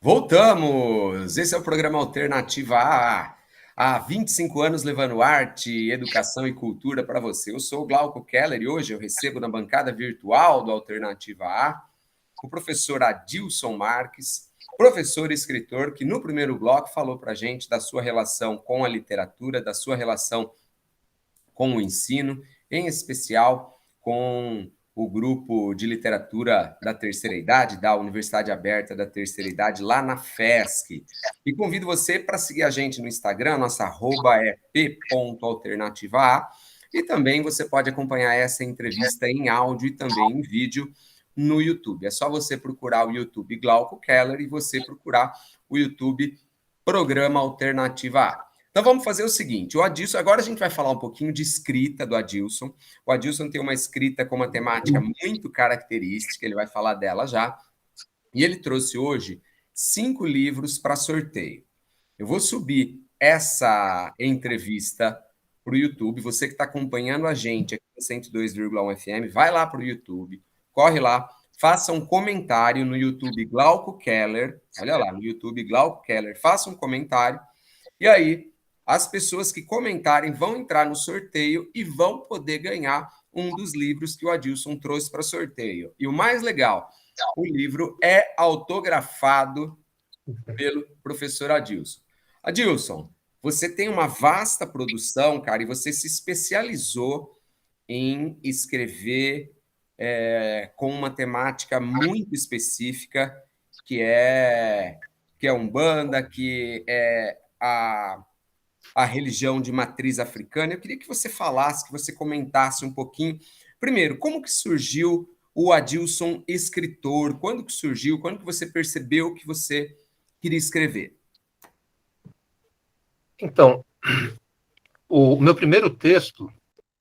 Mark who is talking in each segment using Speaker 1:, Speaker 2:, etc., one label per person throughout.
Speaker 1: Voltamos! Esse é o programa Alternativa A. Há 25 anos levando arte, educação e cultura para você. Eu sou o Glauco Keller e hoje eu recebo na bancada virtual do Alternativa A o professor Adilson Marques, professor e escritor, que no primeiro bloco falou para a gente da sua relação com a literatura, da sua relação com o ensino, em especial com o grupo de literatura da terceira idade, da Universidade Aberta da Terceira Idade, lá na FESC. E convido você para seguir a gente no Instagram, nossa arroba é p.alternativa. E também você pode acompanhar essa entrevista em áudio e também em vídeo no YouTube. É só você procurar o YouTube Glauco Keller e você procurar o YouTube Programa Alternativa A. Então vamos fazer o seguinte, o Adilson, agora a gente vai falar um pouquinho de escrita do Adilson. O Adilson tem uma escrita com uma temática muito característica, ele vai falar dela já. E ele trouxe hoje 5 livros para sorteio. Eu vou subir essa entrevista para o YouTube. Você que está acompanhando a gente aqui no 102,1 FM, vai lá para o YouTube, corre lá, faça um comentário no YouTube Glauco Keller. Olha lá, no YouTube Glauco Keller, faça um comentário. E aí, as pessoas que comentarem vão entrar no sorteio e vão poder ganhar um dos livros que o Adilson trouxe para sorteio. E o mais legal, o livro é autografado pelo professor Adilson. Adilson, você tem uma vasta produção, cara, e você se especializou em escrever com uma temática muito específica, que é que é Umbanda, que é a religião de matriz africana. Eu queria que você falasse, que você comentasse um pouquinho. Primeiro, como que surgiu o Adilson escritor? Quando que surgiu? Quando que você percebeu que você queria escrever?
Speaker 2: Então, o meu primeiro texto,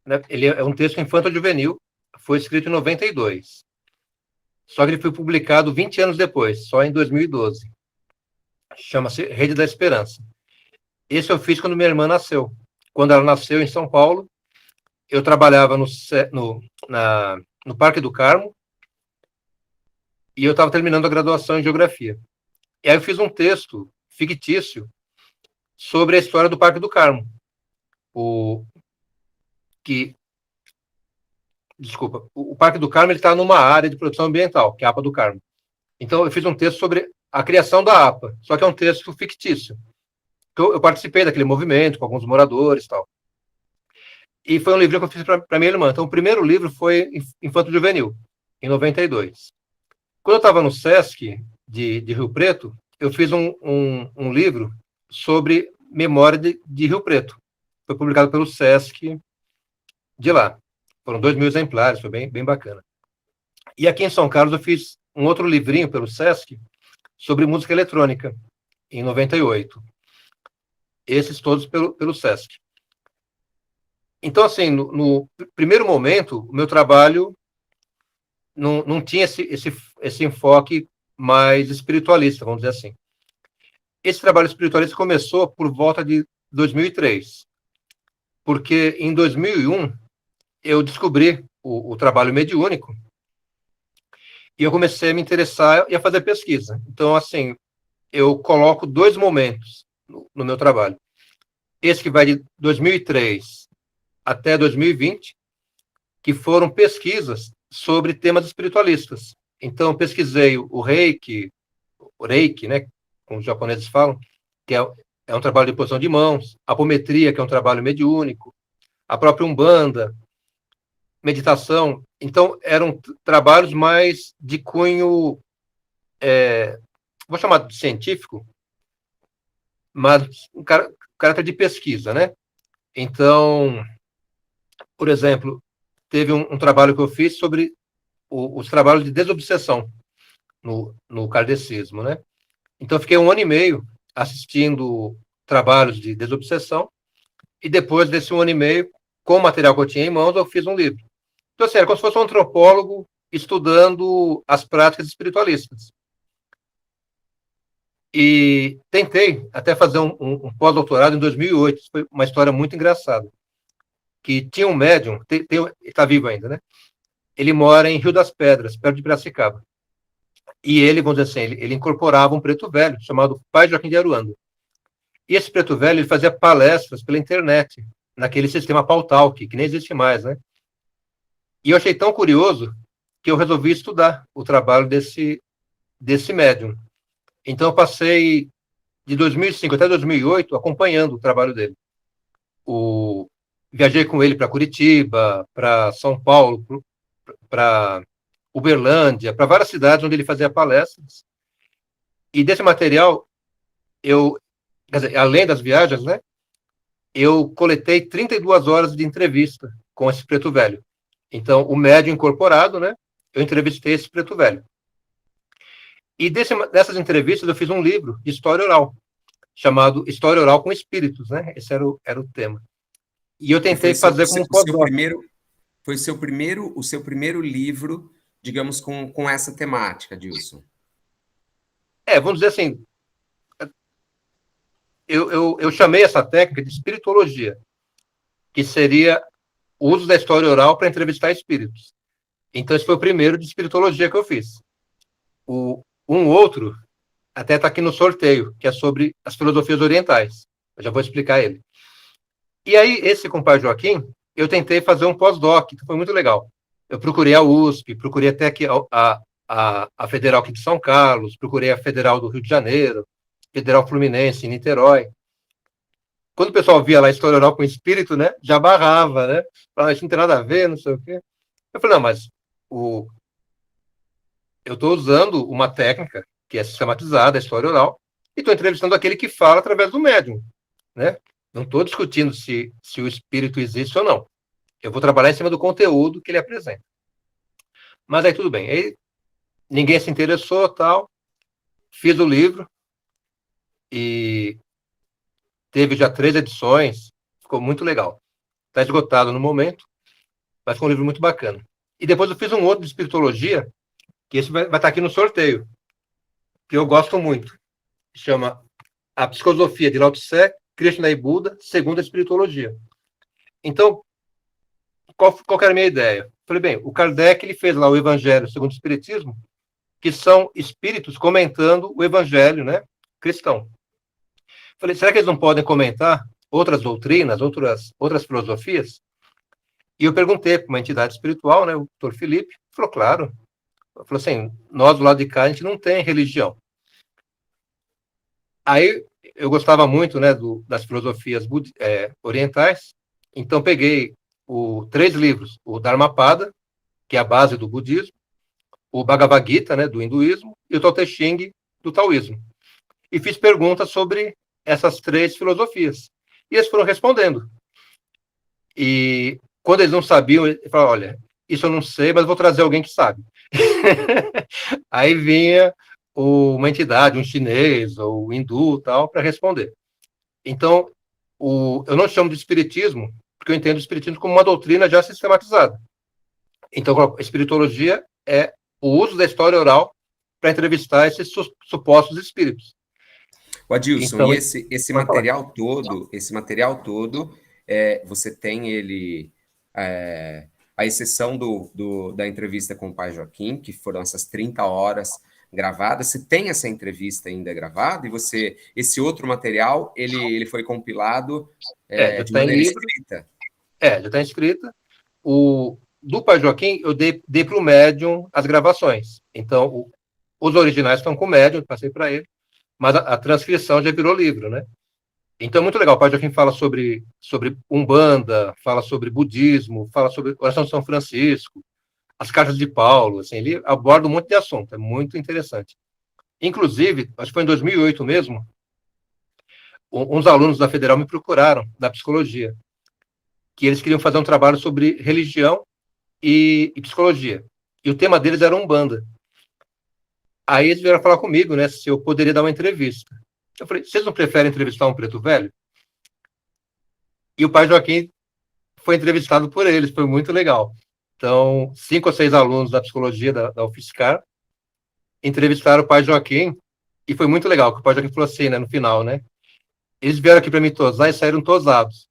Speaker 2: né, ele é um texto infanto-juvenil, foi escrito em 92. Só que ele foi publicado 20 anos depois, só em 2012. Chama-se Rede da Esperança. Esse eu fiz quando minha irmã nasceu. Quando ela nasceu em São Paulo, eu trabalhava no Parque do Carmo e eu estava terminando a graduação em Geografia. E aí eu fiz um texto fictício sobre a história do Parque do Carmo. O que Desculpa, o Parque do Carmo está numa área de proteção ambiental, que é a APA do Carmo. Então, eu fiz um texto sobre a criação da APA, só que é um texto fictício. Então, eu participei daquele movimento com alguns moradores e tal. E foi um livro que eu fiz para minha irmã. Então, o primeiro livro foi Infanto Juvenil, em 92. Quando eu estava no SESC de Rio Preto, eu fiz um livro sobre memória de Rio Preto. Foi publicado pelo SESC de lá. Foram 2.000 exemplares, foi bem bacana. E aqui em São Carlos eu fiz um outro livrinho pelo SESC sobre música eletrônica, em 98. Esses todos pelo SESC. Então, assim, no primeiro momento, o meu trabalho não tinha esse enfoque mais espiritualista, vamos dizer assim. Esse trabalho espiritualista começou por volta de 2003, porque em 2001 eu descobri o trabalho mediúnico e eu comecei a me interessar e a fazer pesquisa. Então, assim, eu coloco 2 momentos no meu trabalho. Esse que vai de 2003 até 2020, que foram pesquisas sobre temas espiritualistas. Então, pesquisei o Reiki, né, como os japoneses falam, que é um trabalho de posição de mãos, a apometria, que é um trabalho mediúnico, a própria Umbanda, meditação. Então, eram trabalhos mais de cunho, vou chamar de científico, mas um caráter de pesquisa, né? Então, por exemplo, teve um trabalho que eu fiz sobre os trabalhos de desobsessão no kardecismo, né? Então, eu fiquei 1 ano e meio assistindo trabalhos de desobsessão e depois desse 1 ano e meio, com o material que eu tinha em mãos, eu fiz um livro. Então, assim, era como se fosse um antropólogo estudando as práticas espiritualistas. E tentei até fazer um pós-doutorado em 2008. Foi uma história muito engraçada. Que tinha um médium, está vivo ainda, né? Ele mora em Rio das Pedras, perto de Piracicaba. E ele, vamos dizer assim, ele incorporava um preto velho, chamado Pai Joaquim de Aruanda. E esse preto velho, ele fazia palestras pela internet, naquele sistema Pautalk, que nem existe mais, né? E eu achei tão curioso que eu resolvi estudar o trabalho desse médium. Então, eu passei de 2005 até 2008 acompanhando o trabalho dele. Viajei com ele para Curitiba, para São Paulo, para Uberlândia, para várias cidades onde ele fazia palestras. E desse material, quer dizer, além das viagens, né, eu coletei 32 horas de entrevista com esse preto velho. Então, o médium incorporado, né, eu entrevistei esse preto velho. E dessas entrevistas eu fiz um livro de história oral, chamado História Oral com Espíritos, né? Esse era o tema. E eu tentei fazer como um pós-doc.
Speaker 1: Foi o seu primeiro livro, digamos, com essa temática, Dilson.
Speaker 2: Vamos dizer assim, eu chamei essa técnica de espiritologia, que seria o uso da história oral para entrevistar espíritos. Então, esse foi o primeiro de espiritologia que eu fiz. Um outro, até está aqui no sorteio, que é sobre as filosofias orientais. Eu já vou explicar ele. E aí, esse compadre Joaquim, eu tentei fazer um pós-doc, que foi muito legal. Eu procurei a USP, procurei até aqui a Federal aqui de São Carlos, procurei a Federal do Rio de Janeiro, Federal Fluminense, em Niterói. Quando o pessoal via lá a história oral com espírito, né, já barrava, né? Falava, isso não tem nada a ver, não sei o quê. Eu falei, não, mas eu estou usando uma técnica que é sistematizada, a história oral, e estou entrevistando aquele que fala através do médium, né? Não estou discutindo se o espírito existe ou não. Eu vou trabalhar em cima do conteúdo que ele apresenta. Mas aí tudo bem. Aí ninguém se interessou, tal. Fiz o livro e teve já 3 edições. Ficou muito legal. Está esgotado no momento, mas foi um livro muito bacana. E depois eu fiz um outro de espiritologia, que esse vai estar aqui no sorteio, que eu gosto muito. Chama A Psicosofia de Lao Tse, Krishna e Buda, segundo a espiritologia. Então, qual era a minha ideia? Falei, bem, o Kardec ele fez lá o Evangelho segundo o Espiritismo, que são espíritos comentando o Evangelho, né, cristão. Falei, será que eles não podem comentar outras doutrinas, outras filosofias? E eu perguntei para uma entidade espiritual, né, o Dr. Felipe, falou, claro. Falou assim, nós do lado de cá, a gente não tem religião. Aí, eu gostava muito, né, das filosofias orientais, então peguei 3 livros, o Dharmapada, que é a base do budismo, o Bhagavad Gita, né, do hinduísmo, e o Tao Te Ching, do taoísmo. E fiz perguntas sobre essas 3 filosofias. E eles foram respondendo. E quando eles não sabiam, eles falaram, olha, isso eu não sei, mas vou trazer alguém que sabe. Aí vinha uma entidade, um chinês ou um hindu, tal, para responder. Então, eu não chamo de espiritismo, porque eu entendo o espiritismo como uma doutrina já sistematizada. Então, a espiritologia é o uso da história oral para entrevistar esses supostos espíritos.
Speaker 1: O Adilson, então, e esse material todo, você tem ele, a exceção da entrevista com o Pai Joaquim, que foram essas 30 horas gravadas. Você tem essa entrevista ainda gravada? E esse outro material, ele foi compilado de maneira escrita?
Speaker 2: Já está escrita. Do Pai Joaquim, eu dei para o médium as gravações. Então, os originais estão com o médium, passei para ele, mas a transcrição já virou livro, né? Então, é muito legal. O Pai Joaquim fala sobre Umbanda, fala sobre budismo, fala sobre oração de São Francisco, as cartas de Paulo, assim, ele aborda um monte de assunto, é muito interessante. Inclusive, acho que foi em 2008 mesmo, uns alunos da Federal me procuraram, da psicologia, que eles queriam fazer um trabalho sobre religião e psicologia. E o tema deles era Umbanda. Aí eles vieram falar comigo, né, se eu poderia dar uma entrevista. Eu falei, vocês não preferem entrevistar um preto velho? E o Pai Joaquim foi entrevistado por eles, foi muito legal. Então, 5 ou 6 alunos da psicologia da UFSCar entrevistaram o Pai Joaquim, e foi muito legal, que o Pai Joaquim falou assim, né, no final, né, eles vieram aqui para me tosar e saíram tosados,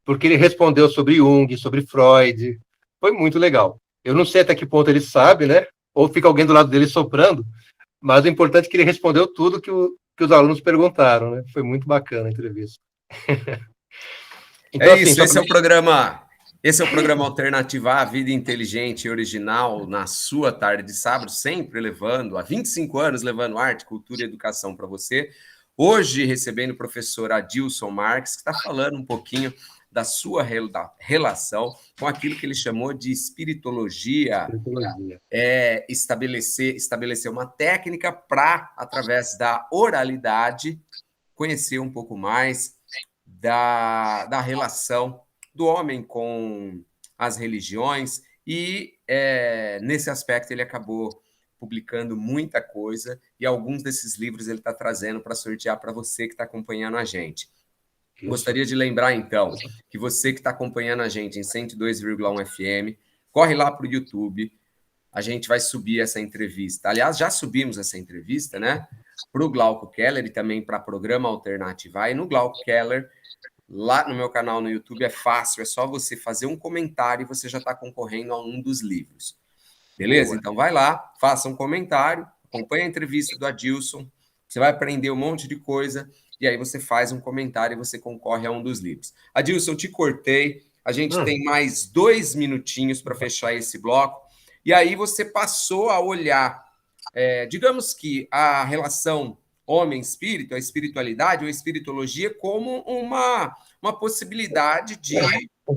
Speaker 2: porque ele respondeu sobre Jung, sobre Freud, foi muito legal. Eu não sei até que ponto ele sabe, né, ou fica alguém do lado dele soprando, Mas o importante é que ele respondeu tudo que os alunos perguntaram, né? Foi muito bacana a entrevista.
Speaker 1: É
Speaker 2: Então, assim,
Speaker 1: isso,
Speaker 2: só
Speaker 1: esse é
Speaker 2: para...
Speaker 1: o programa. Esse é o programa Alternativa A, Vida Inteligente e Original, na sua tarde de sábado, sempre levando, há 25 anos, levando arte, cultura e educação para você. Hoje, recebendo o professor Adilson Marques, que está falando um pouquinho da sua relação com aquilo que ele chamou de espiritologia, estabelecer uma técnica para, através da oralidade, conhecer um pouco mais da relação do homem com as religiões, e nesse aspecto ele acabou publicando muita coisa, e alguns desses livros ele está trazendo para sortear para você que está acompanhando a gente. Isso. Gostaria de lembrar, então, que você que está acompanhando a gente em 102,1 FM, corre lá para o YouTube, a gente vai subir essa entrevista. Aliás, já subimos essa entrevista, né? Para o Glauco Keller e também para o Programa Alternativa. E no Glauco Keller, lá no meu canal no YouTube, é fácil, é só você fazer um comentário e você já está concorrendo a um dos livros. Beleza? Boa. Então vai lá, faça um comentário, acompanhe a entrevista do Adilson, você vai aprender um monte de coisa, e aí você faz um comentário e você concorre a um dos livros. Adilson, te cortei, a gente tem mais 2 minutinhos para fechar esse bloco, e aí você passou a olhar, digamos que a relação homem-espírito, a espiritualidade ou a espiritologia como uma possibilidade de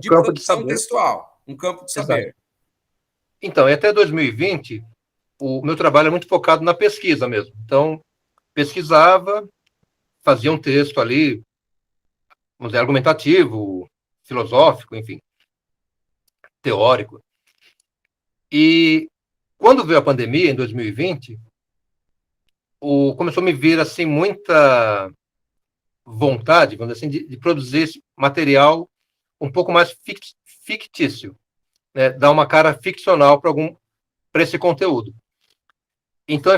Speaker 1: produção textual, um campo de saber.
Speaker 2: Exato. Então, até 2020, o meu trabalho é muito focado na pesquisa mesmo. Então, pesquisava, fazia um texto ali, vamos dizer, argumentativo, filosófico, enfim, teórico. E quando veio a pandemia, em 2020, começou a me vir, assim, muita vontade, vamos dizer assim, de produzir esse material um pouco mais fictício, né? Dar uma cara ficcional para esse conteúdo. Então,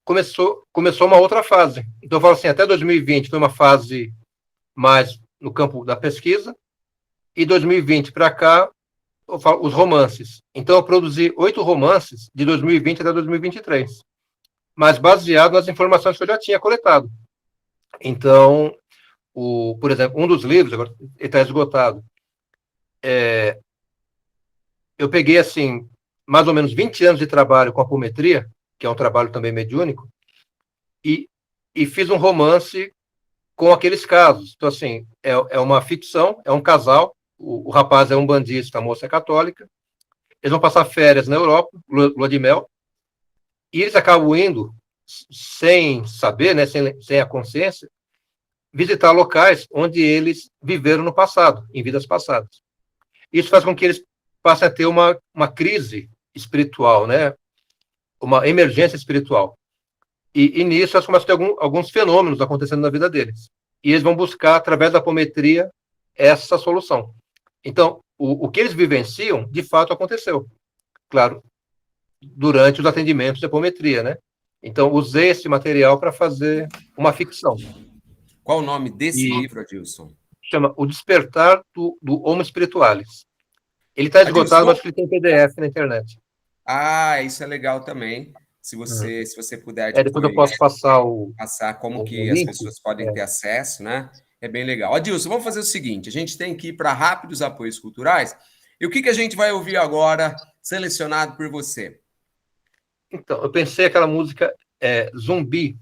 Speaker 2: começou uma outra fase. Então, eu falo assim, até 2020 foi uma fase mais no campo da pesquisa, e 2020 para cá, eu falo, os romances. Então, eu produzi 8 romances de 2020 até 2023, mas baseado nas informações que eu já tinha coletado. Então, por exemplo, um dos livros, agora ele está esgotado, eu peguei, assim, mais ou menos 20 anos de trabalho com apometria, que é um trabalho também mediúnico, e fiz um romance com aqueles casos. Então, assim, é uma ficção, é um casal, o rapaz é um bandista, a moça é católica, eles vão passar férias na Europa, lua de mel, e eles acabam indo, sem saber, né, sem a consciência, visitar locais onde eles viveram no passado, em vidas passadas. Isso faz com que eles passem a ter uma crise espiritual, né, uma emergência espiritual. E nisso eles começam a ter alguns fenômenos acontecendo na vida deles. E eles vão buscar, através da apometria, essa solução. Então, o que eles vivenciam, de fato, aconteceu. Claro, durante os atendimentos de apometria, né? Então, usei esse material para fazer uma ficção.
Speaker 1: Qual o nome desse livro, Adilson?
Speaker 2: Chama O Despertar do Homo Spiritualis. Ele está esgotado, mas ele tem PDF na internet.
Speaker 1: Ah, isso é legal também. Se você puder
Speaker 2: depois eu posso passar
Speaker 1: como que as pessoas podem ter acesso, né? É bem legal. Adilson, vamos fazer o seguinte, a gente tem que ir para rápidos apoios culturais. E o que a gente vai ouvir agora, selecionado por você?
Speaker 2: Então, eu pensei aquela música Zumbi,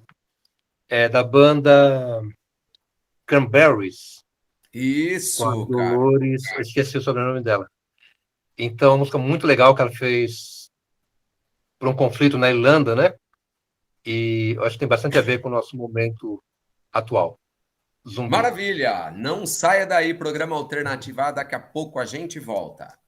Speaker 2: da banda Cranberries.
Speaker 1: Isso,
Speaker 2: com a Dolores, eu esqueci o sobrenome dela. Então, uma música muito legal que ela fez por um conflito na Irlanda, né? E eu acho que tem bastante a ver com o nosso momento atual.
Speaker 1: Zumbi. Maravilha! Não saia daí, programa Alternativa, daqui a pouco a gente volta.